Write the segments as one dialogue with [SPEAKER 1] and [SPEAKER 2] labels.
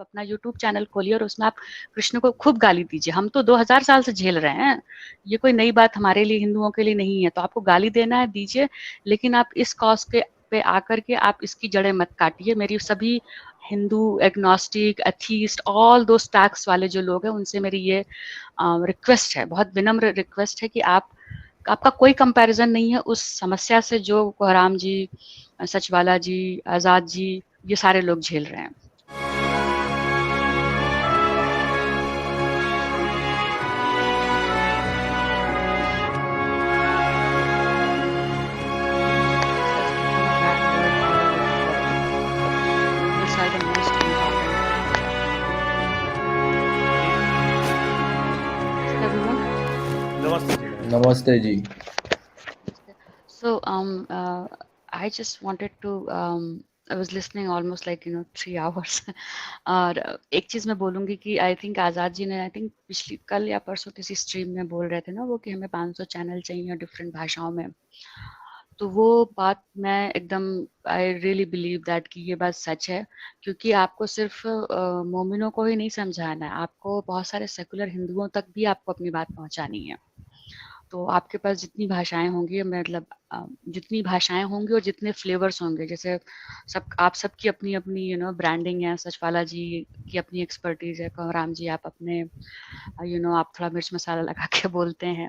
[SPEAKER 1] अपना YouTube channel खोलिए और उसमें आप कृष्ण को खूब गाली दीजिए। हम तो 2000 साल से झेल रहे हैं, ये कोई नई बात हमारे लिए हिंदुओं के लिए नहीं है। तो आपको गाली देना है दीजिए, लेकिन आप इस कॉज के पे आकर के आप इसकी जड़ें मत काटिए। मेरी सभी हिंदू, एग्नोस्टिक, एथीस्ट, ऑल दो स्टैक्स वाले जो लोग हैं उनसे मेरी ये रिक्वेस्ट है, बहुत विनम्र रिक्वेस्ट है कि आपका कोई कंपैरिजन नहीं है उस समस्या से जो कोहराम जी, सचवाला जी, आजाद जी, ये सारे लोग झेल रहे हैं।
[SPEAKER 2] नमस्ते जी।
[SPEAKER 1] So I just wanted to I was listening almost like 3 hours और एक चीज मैं बोलूंगी कि आई थिंक आजाद जी ने, आई थिंक पिछली कल या परसों किसी स्ट्रीम में बोल रहे थे ना वो, कि हमें 500 चैनल चाहिए डिफरेंट भाषाओं में। तो वो बात मैं एकदम, आई रियली बिलीव दैट कि ये बात सच है, क्योंकि आपको सिर्फ मोमिनों को ही नहीं समझाना है, आपको बहुत सारे सेकुलर हिंदुओं तक भी आपको अपनी बात पहुंचानी है। तो आपके पास जितनी भाषाएं होंगी, मतलब जितनी भाषाएं होंगी और जितने फ्लेवर्स होंगे, जैसे आप सबकी अपनी अपनी ब्रांडिंग है, सचवाला जी की अपनी एक्सपर्टीज है, कोहराम जी आप अपने आप थोड़ा मिर्च मसाला लगा के बोलते हैं,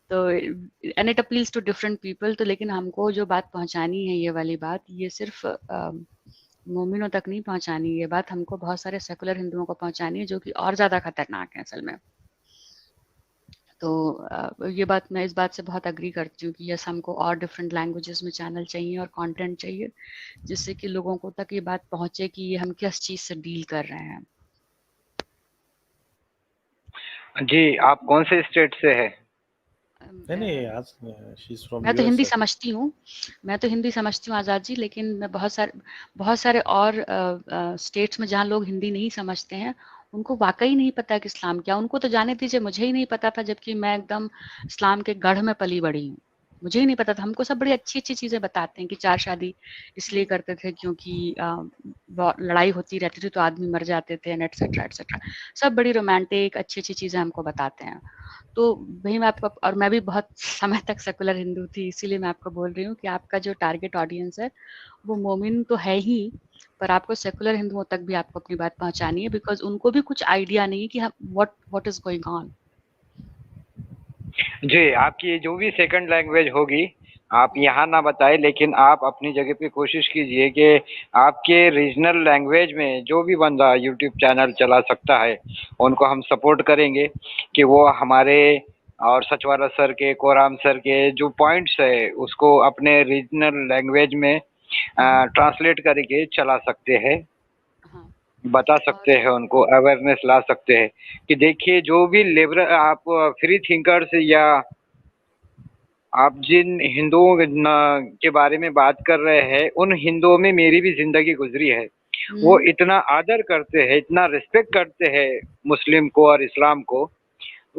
[SPEAKER 1] तो and it appeals to different people. तो लेकिन हमको जो बात पहुंचानी है, ये वाली बात, ये सिर्फ मोमिनों तक नहीं पहुंचानी, ये बात हमको बहुत सारे सेकुलर हिंदुओं को पहुंचानी है, जो कि और ज्यादा खतरनाक है असल में। तो ये बात, मैं इस बात से बहुत अग्री करती हूँ कि यस, हमको और डिफरेंट लैंग्वेजेस में चैनल चाहिए और कंटेंट चाहिए, जिससे कि लोगों को तक ये बात पहुंचे कि ये हम किस चीज से डील कर रहे हैं।
[SPEAKER 3] जी, आप कौन से स्टेट से है?
[SPEAKER 1] मैं तो हिंदी समझती हूँ, आजाद जी, लेकिन मैं बहुत सारे और स्टेट्स में जहाँ लोग हिंदी नहीं समझते हैं, उनको वाकई नहीं पता कि इस्लाम क्या। उनको तो जाने दीजिए, मुझे ही नहीं पता था, जबकि मैं एकदम इस्लाम के गढ़ में पली बड़ी हूँ, मुझे ही नहीं पता था। हमको सब बड़ी अच्छी अच्छी चीजें बताते हैं कि 4 शादी इसलिए करते थे क्योंकि लड़ाई होती रहती थी तो आदमी मर जाते थे, एटसेट्रा एटसेट्रा, सब बड़ी रोमांटिक अच्छी अच्छी चीजें हमको बताते हैं। तो भाई मैं आपको, और मैं भी बहुत समय तक सेकुलर हिंदू थी, इसीलिए मैं आपको बोल रही हूँ कि आपका जो टारगेट ऑडियंस है वो मोमिन तो है ही, पर आपको सेकुलर हिंदुओं तक भी आपको अपनी बात पहुंचानी है, बिकॉज उनको भी कुछ आइडिया नहीं कि व्हाट इज गोइंग ऑन।
[SPEAKER 3] जी, आपकी जो भी सेकंड लैंग्वेज होगी आप यहाँ ना बताएं, लेकिन आप अपनी जगह पे कोशिश कीजिए कि आपके रीजनल लैंग्वेज में जो भी बंदा यूट्यूब चैनल चला सकता है उनको हम सपोर्ट करेंगे कि वो हमारे और सचवाला सर के, कोहराम सर के जो पॉइंट्स है उसको अपने रीजनल लैंग्वेज में ट्रांसलेट करके चला सकते हैं, बता सकते हैं, उनको अवेयरनेस ला सकते हैं कि देखिए जो भी लिबरल आप फ्री थिंकर्स या आप जिन हिंदुओं के बारे में बात कर रहे हैं उन हिंदुओं में मेरी भी जिंदगी गुजरी है। वो इतना आदर करते हैं, इतना रिस्पेक्ट करते हैं मुस्लिम को और इस्लाम को।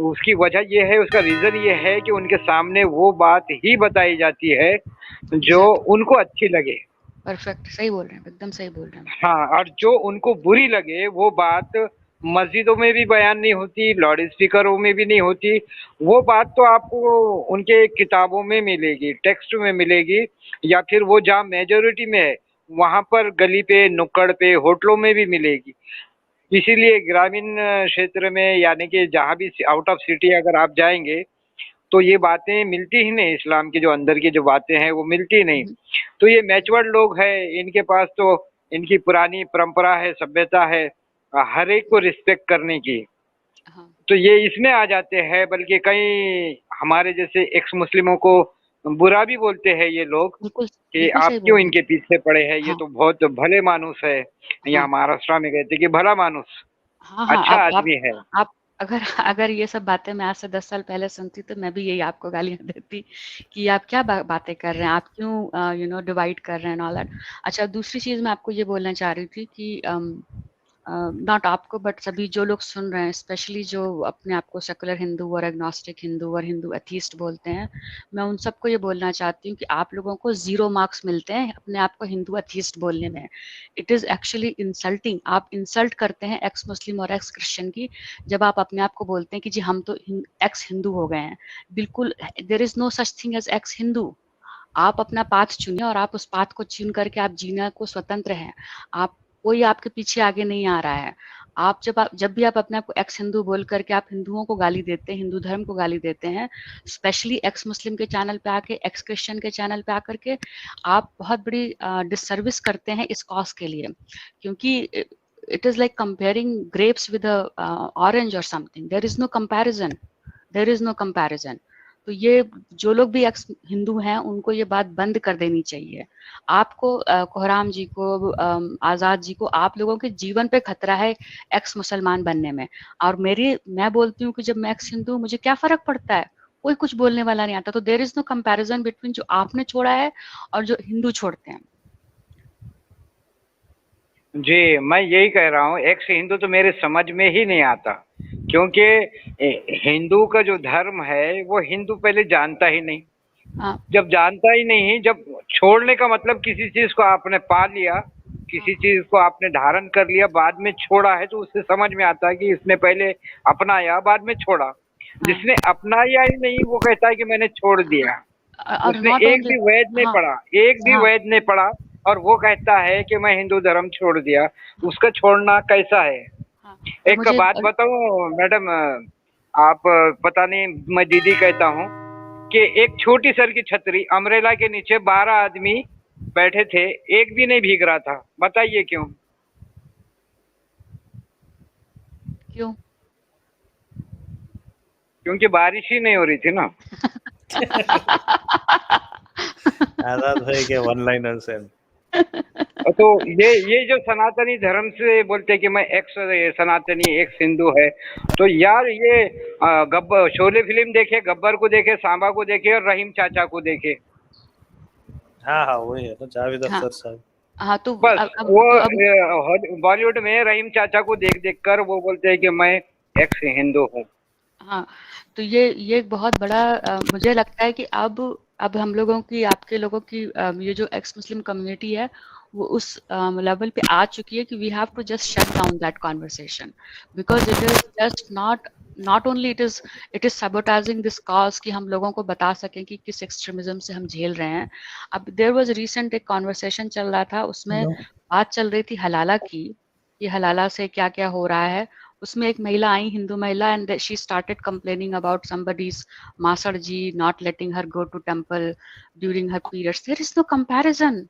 [SPEAKER 3] उसकी वजह ये है, उसका रीजन ये है कि उनके सामने वो बात ही बताई जाती है जो उनको अच्छी लगे।
[SPEAKER 1] परफेक्ट, सही बोल रहे हैं, एकदम सही बोल रहे हैं।
[SPEAKER 3] हाँ, और जो उनको बुरी लगे वो बात मस्जिदों में भी बयान नहीं होती, लाउड स्पीकरों में भी नहीं होती। वो बात तो आपको उनके किताबों में मिलेगी, टेक्स्ट में मिलेगी, या फिर वो जहाँ मेजोरिटी में है वहाँ पर गली पे, नुक्कड़ पे, होटलों में भी मिलेगी। इसीलिए ग्रामीण क्षेत्र में, यानी कि जहाँ भी आउट ऑफ सिटी अगर आप जाएंगे तो ये बातें मिलती ही नहीं, इस्लाम की जो अंदर की जो बातें हैं वो मिलती नहीं। तो ये मैच्योर्ड लोग हैं, इनके पास तो इनकी पुरानी परंपरा है, सभ्यता है, हर एक को रिस्पेक्ट करने की। तो ये इसमें आ जाते हैं, बल्कि कई हमारे जैसे एक्स मुस्लिमों को बुरा भी बोलते हैं ये लोग कि आप क्यों इनके पीछे पड़े हैं, ये तो बहुत भले मानुस है। यहाँ महाराष्ट्र में कहते कि भला मानुस, अच्छा आदमी है।
[SPEAKER 1] आप अगर ये सब बातें मैं आज से 10 साल पहले सुनती तो मैं भी यही आपको गालियां देती कि आप क्या बातें कर रहे हैं, आप क्यों डिवाइड कर रहे हैं ऑल दैट। अच्छा, दूसरी चीज मैं आपको ये बोलना चाह रही थी कि नॉट आपको बट सभी जो लोग सुन रहे हैं, स्पेशली जो अपने आप को सेकुलर हिंदू और एग्नोस्टिक हिंदू और हिंदू एथीस्ट बोलते हैं, मैं उन सबको ये बोलना चाहती हूँ कि आप लोगों को 0 मार्क्स मिलते हैं अपने आप को हिंदू एथीस्ट बोलने में। It is actually insulting. आप इंसल्ट करते हैं एक्स मुस्लिम और एक्स क्रिश्चियन की जब आप अपने आप को बोलते हैं कि जी हम तो एक्स हिंदू हो गए हैं। बिल्कुल, there is no such thing as ex Hindu. आप अपना पाथ चुनिए और आप उस पाथ को चुन करके आप जीने को स्वतंत्र हैं। आप, कोई आपके पीछे आगे नहीं आ रहा है। आप जब भी आप अपने आप को एक्स हिंदू बोल करके आप हिंदुओं को गाली देते हैं, हिंदू धर्म को गाली देते हैं, स्पेशली एक्स मुस्लिम के चैनल पे आके, एक्स क्रिश्चियन के चैनल पे आकर के, आप बहुत बड़ी डिससर्विस करते हैं इस कॉज के लिए। क्योंकि it is like comparing grapes with orange और something. There is no comparison, there is no comparison. तो ये जो लोग भी एक्स हिंदू हैं उनको ये बात बंद कर देनी चाहिए। आपको कोहराम जी को, आजाद जी को, आप लोगों के जीवन पे खतरा है एक्स मुसलमान बनने में। और मैं बोलती हूँ कि जब मैं एक्स हिंदू, मुझे क्या फर्क पड़ता है, कोई कुछ बोलने वाला नहीं आता। तो there is no comparison between जो आपने छोड़ा है और जो हिंदू छोड़ते हैं।
[SPEAKER 3] जी, मैं यही कह रहा हूँ, एक्स हिंदू तो मेरे समझ में ही नहीं आता, क्योंकि हिंदू का जो धर्म है वो हिंदू पहले जानता ही नहीं।
[SPEAKER 1] हाँ
[SPEAKER 3] जब जानता ही नहीं, जब छोड़ने का मतलब किसी चीज को आपने पा लिया, किसी चीज को आपने धारण कर लिया, बाद में छोड़ा है, तो उससे समझ में आता है कि इसने पहले अपनाया बाद में छोड़ा।
[SPEAKER 1] हाँ।
[SPEAKER 3] जिसने अपनाया ही नहीं वो कहता है कि मैंने छोड़ दिया।
[SPEAKER 1] और
[SPEAKER 3] उसने
[SPEAKER 1] नॉट
[SPEAKER 3] एक
[SPEAKER 1] ओनली,
[SPEAKER 3] भी वेद नहीं
[SPEAKER 1] हाँ
[SPEAKER 3] पढ़ा, एक भी
[SPEAKER 1] हाँ
[SPEAKER 3] वेद नहीं पढ़ा, और वो कहता है कि मैं हिंदू धर्म छोड़ दिया। उसका छोड़ना कैसा है?
[SPEAKER 1] हाँ। और
[SPEAKER 3] एक
[SPEAKER 1] मुझे
[SPEAKER 3] बात बताऊं मैडम, आप पता नहीं, मैं दीदी कहता हूँ कि एक छोटी सर की छतरी अम्ब्रेला के नीचे 12 आदमी बैठे थे, एक भी नहीं भीग रहा था। बताइए क्यों?
[SPEAKER 1] क्यों?
[SPEAKER 3] क्योंकि बारिश ही नहीं हो रही थी ना।
[SPEAKER 2] आजाद भाई के वन लाइनर्स हैं।
[SPEAKER 3] तो ये जो सनातनी धर्म से बोलते हैं कि मैं एक्स सनातनी एक्स हिंदू है, तो यार ये गब्बर शोले फिल्म देखे, गब्बर को देखे, सांबा को देखे और रहीम चाचा को देखे।
[SPEAKER 2] हाँ हाँ वही है ना, जावेद
[SPEAKER 1] हाँ
[SPEAKER 2] अख्तर साहब।
[SPEAKER 1] हाँ। तो
[SPEAKER 3] बस
[SPEAKER 1] अब
[SPEAKER 3] वो
[SPEAKER 1] तो अब
[SPEAKER 3] बॉलीवुड में रहीम चाचा को देख देख कर वो बोलते हैं कि मैं एक्स हिंदू हूँ।
[SPEAKER 1] हाँ। तो ये एक बहुत बड़ा मुझे लगता है कि अब हम लोगों की, आपके लोगों की, ये जो एक्स मुस्लिम कम्युनिटी है वो उस लेवल पे आ चुकी है कि we have to just shut down that conversation, because it is just not only it is sabotaging this cause कि हम लोगों को बता सकें कि किस एक्सट्रीमिज्म से हम झेल रहे हैं। अब देयर वाज रिसेंट एक कॉन्वर्सेशन चल रहा था, उसमें बात चल रही थी हलाला की, कि हलाला से क्या क्या हो रहा है। उसमें एक महिला आई, हिंदू महिला, and she started complaining about somebody's मासड़ जी not letting her go to temple during her periods. There is no comparison.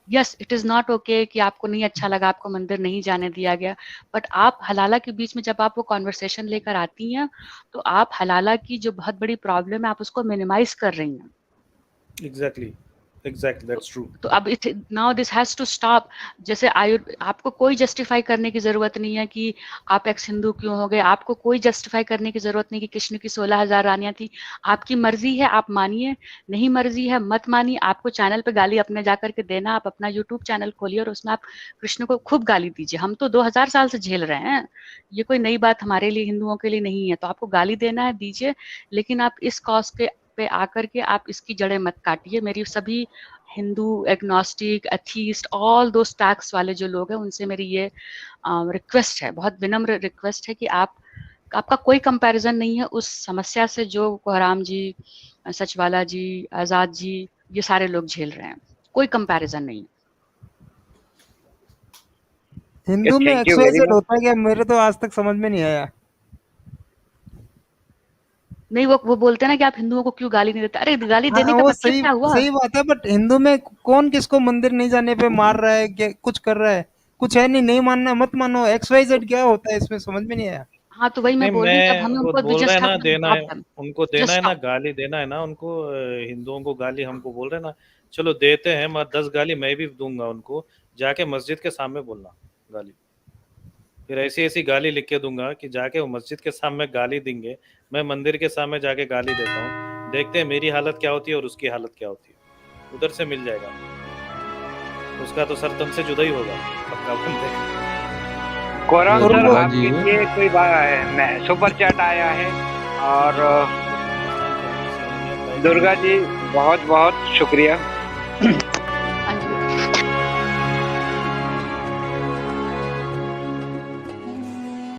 [SPEAKER 1] Yes, it is not okay कि आपको नहीं अच्छा लगा, आपको मंदिर नहीं जाने दिया गया, बट आप हलाला के बीच में जब आप वो कॉन्वर्सेशन लेकर आती हैं तो आप हलाला की जो बहुत बड़ी प्रॉब्लम है आप उसको मिनिमाइज कर रही हैं।
[SPEAKER 2] Exactly that's true.
[SPEAKER 1] तो अब it now this has to stop. जैसे आपको कोई जस्टिफाई करने की जरूरत नहीं है कि आप एक्स हिंदू क्यों हो गए, आपको कोई जस्टिफाई करने की जरूरत नहीं कि कृष्ण की 16,000 रानियां थी। आपकी मर्जी है, आप मानिए, नहीं मर्जी है मत मानिए। आपको चैनल पे गाली अपने जाकर के देना, आप अपना यूट्यूब चैनल खोलिए और उसमें आप कृष्ण को खूब गाली दीजिए। हम तो 2000 साल से झेल रहे हैं, ये कोई नई बात हमारे लिए, हिंदुओं के लिए नहीं है। तो आपको गाली देना है दीजिए, लेकिन आप इस कॉज के पे आकर के आप इसकी जड़ें मत काटिए। मेरी सभी हिंदू, एग्नोस्टिक, एथीस्ट, ऑल दो टैक्स वाले जो लोग हैं उनसे मेरी ये रिक्वेस्ट है, बहुत विनम्र रिक्वेस्ट है कि आपका कोई कंपैरिजन नहीं है उस समस्या से जो कोहराम जी, सचवाला जी, आजाद जी, ये सारे लोग झेल रहे हैं। कोई कंपैरिजन नहीं।
[SPEAKER 4] हिंदू में
[SPEAKER 3] thank you very
[SPEAKER 4] XYZ
[SPEAKER 3] much.
[SPEAKER 4] होता है क्या? मेरे तो आज तक समझ में नहीं आया।
[SPEAKER 1] नहीं, वो बोलते हैं ना कि आप हिंदुओं को क्यों गाली नहीं देते। अरे गाली
[SPEAKER 4] हाँ
[SPEAKER 1] देने का
[SPEAKER 4] वो
[SPEAKER 1] मतलब
[SPEAKER 4] सही
[SPEAKER 1] क्या हुआ?
[SPEAKER 4] सही बात है, बट हिंदू में कौन किसको मंदिर नहीं जाने पे मार रहा है, क्या कुछ कर रहा है? कुछ है नहीं, नहीं मानना मत मानो, एक्सवाइजेड क्या होता है इसमें, समझ में नहीं आया।
[SPEAKER 1] हाँ, तो वही मैं
[SPEAKER 2] नहीं
[SPEAKER 1] बोल रही हूँ कि अब
[SPEAKER 2] मैं
[SPEAKER 1] हमें
[SPEAKER 2] वो
[SPEAKER 1] उनको वी
[SPEAKER 2] बोल रहे हैं
[SPEAKER 1] जस्ट हैव
[SPEAKER 2] ना,
[SPEAKER 1] टू
[SPEAKER 2] देना
[SPEAKER 1] स्टॉप
[SPEAKER 2] है
[SPEAKER 1] देम,
[SPEAKER 2] उनको, देना
[SPEAKER 1] जस्ट
[SPEAKER 2] है ना,
[SPEAKER 1] स्टॉप।
[SPEAKER 2] गाली देना है ना उनको। हिंदुओं को गाली हमको बोल रहे हैं ना, चलो देते हैं, मैं 10 गाली मैं भी दूंगा उनको। जाके मस्जिद के सामने बोलना गाली, फिर ऐसी ऐसी गाली लिख के दूंगा कि जाके वो मस्जिद के सामने गाली देंगे, मैं मंदिर के सामने जाके गाली देता हूँ, देखते हैं मेरी हालत क्या होती है और उसकी हालत क्या होती है। उधर से मिल जाएगा, उसका तो सर तन से जुदा ही होगा, पक्का बंदे।
[SPEAKER 3] कोरम
[SPEAKER 4] और
[SPEAKER 3] सर
[SPEAKER 4] वो
[SPEAKER 3] आपके लिए कोई सुपर चैट आया है, और दुर्गा जी बहुत बहुत शुक्रिया।